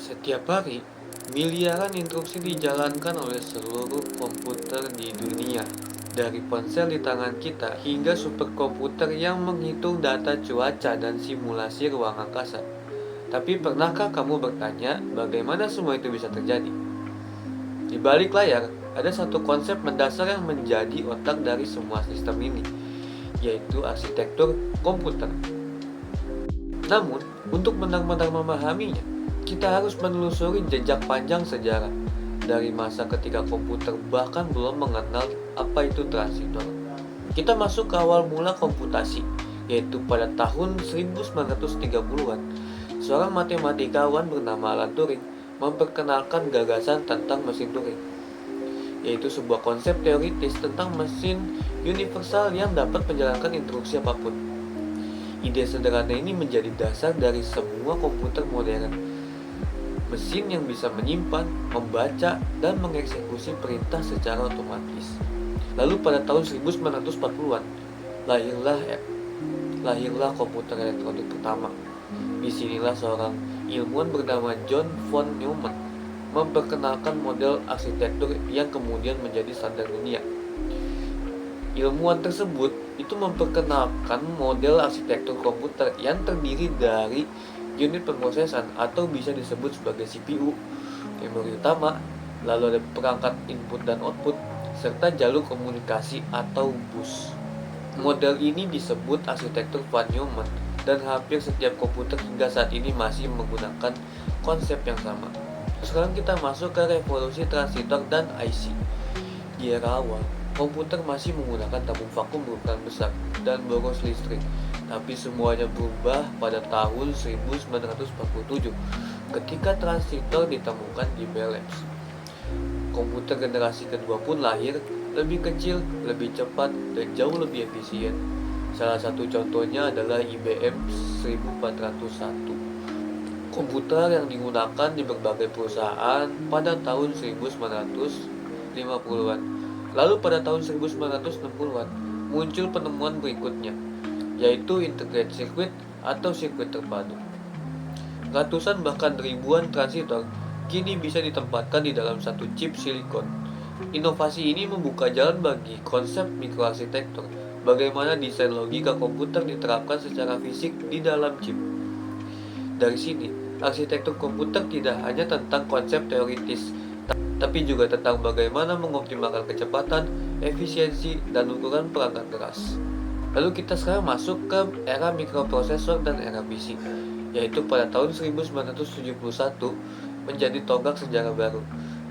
Setiap hari, miliaran instruksi dijalankan oleh seluruh komputer di dunia. Dari ponsel di tangan kita hingga superkomputer yang menghitung data cuaca dan simulasi ruang angkasa. Tapi pernahkah kamu bertanya bagaimana semua itu bisa terjadi? Di balik layar, ada satu konsep mendasar yang menjadi otak dari semua sistem ini, yaitu arsitektur komputer. Namun, untuk benar-benar memahaminya, kita harus menelusuri jejak panjang sejarah dari masa ketika komputer bahkan belum mengenal apa itu transistor. Kita masuk ke awal mula komputasi, yaitu pada tahun 1930-an. Seorang matematikawan bernama Alan Turing memperkenalkan gagasan tentang mesin Turing, yaitu sebuah konsep teoritis tentang mesin universal yang dapat menjalankan instruksi apapun. Ide sederhana ini menjadi dasar dari semua komputer modern. Mesin yang bisa menyimpan, membaca, dan mengeksekusi perintah secara otomatis. Lalu pada tahun 1940-an, lahirlah komputer elektronik pertama. Disinilah seorang ilmuwan bernama John von Neumann memperkenalkan model arsitektur yang kemudian menjadi standar dunia. Ilmuwan tersebut itu memperkenalkan model arsitektur komputer yang terdiri dari unit pemrosesan atau bisa disebut sebagai CPU, memori utama, lalu ada perangkat input dan output, serta jalur komunikasi atau bus. Model ini disebut arsitektur von Neumann dan hampir setiap komputer hingga saat ini masih menggunakan konsep yang sama. Sekarang kita masuk ke revolusi transistor dan IC. Di era awal, komputer masih menggunakan tabung vakum berukuran besar dan boros listrik, tapi semuanya berubah pada tahun 1947 ketika transistor ditemukan di Bell Labs. Komputer generasi kedua pun lahir, lebih kecil, lebih cepat, dan jauh lebih efisien. Salah satu contohnya adalah IBM 1401. Komputer yang digunakan di berbagai perusahaan pada tahun 1950-an. Lalu pada tahun 1960-an muncul penemuan berikutnya, yaitu integrated circuit atau sirkuit terpadu. Ratusan bahkan ribuan transistor kini bisa ditempatkan di dalam satu chip silikon. Inovasi ini membuka jalan bagi konsep mikroarsitektur, bagaimana desain logika komputer diterapkan secara fisik di dalam chip. Dari sini, arsitektur komputer tidak hanya tentang konsep teoritis, tapi juga tentang bagaimana mengoptimalkan kecepatan, efisiensi, dan ukuran perangkat keras. Lalu kita sekarang masuk ke era mikroprosesor dan era PC, yaitu pada tahun 1971 menjadi tonggak sejarah baru.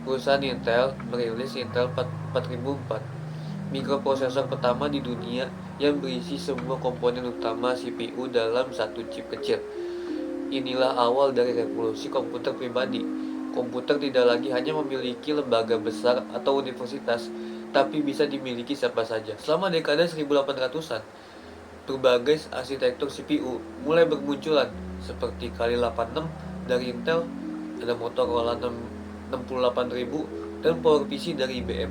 Perusahaan Intel merilis Intel 4004, mikroprosesor pertama di dunia yang berisi semua komponen utama CPU dalam satu chip kecil. Inilah awal dari revolusi komputer pribadi. Komputer tidak lagi hanya memiliki lembaga besar atau universitas, tapi bisa dimiliki siapa saja. Selama dekade 1800-an, berbagai arsitektur CPU mulai bermunculan, seperti Kali 86 dari Intel, ada Motorola 68000, dan PowerPC dari IBM.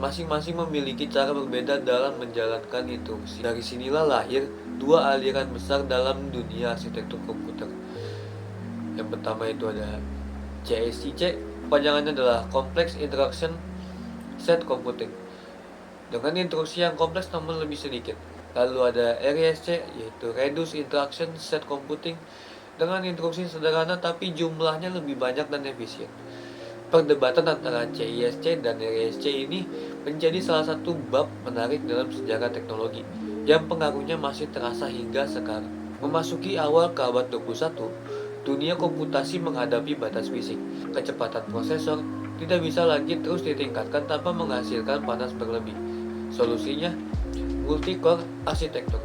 Masing-masing memiliki cara berbeda dalam menjalankan instruksi. Dari sinilah lahir dua aliran besar dalam dunia arsitektur komputer. Yang pertama itu ada CSIC, kepanjangannya adalah Complex Instruction Set Computing, dengan instruksi yang kompleks namun lebih sedikit. Lalu ada RISC, yaitu Reduced Instruction Set Computing, dengan instruksi sederhana tapi jumlahnya lebih banyak dan efisien. Perdebatan antara CISC dan RISC ini menjadi salah satu bab menarik dalam sejarah teknologi yang pengaruhnya masih terasa hingga sekarang. Memasuki awal ke abad 21, dunia komputasi menghadapi batas fisik. Kecepatan prosesor tidak bisa lagi terus ditingkatkan tanpa menghasilkan panas berlebih. Solusinya, multi-core arsitektur.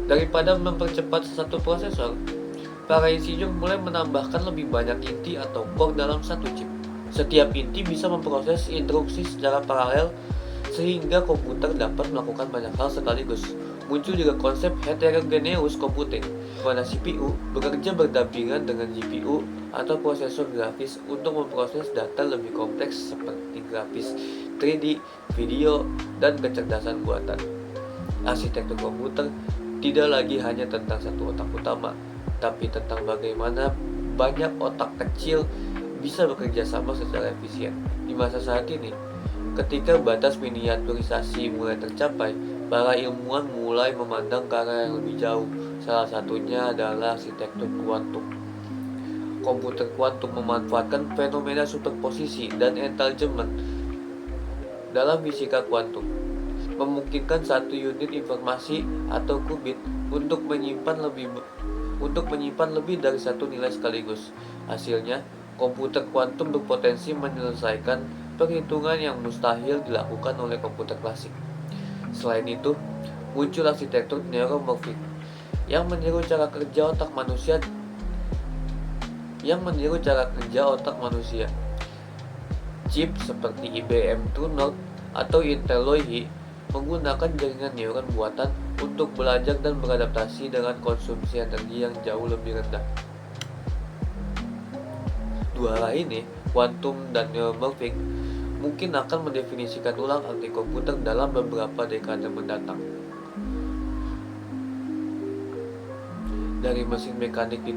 Daripada mempercepat satu prosesor, para insinyur mulai menambahkan lebih banyak inti atau core dalam satu chip. Setiap inti bisa memproses instruksi secara paralel sehingga komputer dapat melakukan banyak hal sekaligus. Muncul juga konsep heterogeneous computing, di mana CPU bekerja berdampingan dengan GPU atau prosesor grafis untuk memproses data lebih kompleks seperti grafis 3D, video, dan kecerdasan buatan. Arsitektur komputer tidak lagi hanya tentang satu otak utama, tapi tentang bagaimana banyak otak kecil bisa bekerja sama secara efisien. Di masa saat ini, ketika batas miniaturisasi mulai tercapai, para ilmuwan mulai memandang ke arah yang lebih jauh. Salah satunya adalah arsitektur kuantum. Komputer kuantum memanfaatkan fenomena superposisi dan entanglement dalam fisika kuantum, memungkinkan satu unit informasi atau qubit untuk menyimpan lebih dari satu nilai sekaligus. Hasilnya, komputer kuantum berpotensi menyelesaikan perhitungan yang mustahil dilakukan oleh komputer klasik. Selain itu, muncul arsitektur neuromorphic yang meniru cara kerja otak manusia. Chip seperti IBM True North atau Intel Loihi menggunakan jaringan neuron buatan untuk belajar dan beradaptasi dengan konsumsi energi yang jauh lebih rendah. Dua hal ini, kuantum dan neuromorphic, mungkin akan mendefinisikan ulang arti komputer dalam beberapa dekade mendatang. Dari mesin mekanik di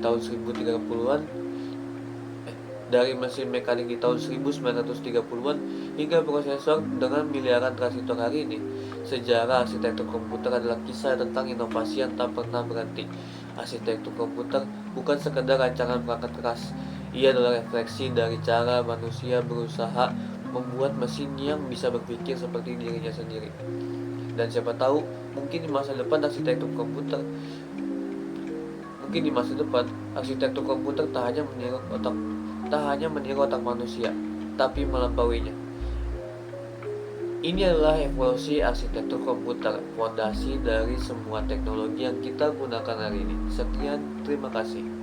tahun 1930-an hingga prosesor dengan miliaran transistor hari ini, sejarah arsitektur komputer adalah kisah tentang inovasi yang tak pernah berhenti. Arsitektur komputer bukan sekedar rancangan perangkat keras, ia adalah refleksi dari cara manusia berusaha membuat mesin yang bisa berpikir seperti dirinya sendiri. Dan siapa tahu, mungkin di masa depan arsitektur komputer tak hanya meniru otak manusia, tapi melampauinya. Ini adalah evolusi arsitektur komputer, fondasi dari semua teknologi yang kita gunakan hari ini. Sekian, terima kasih.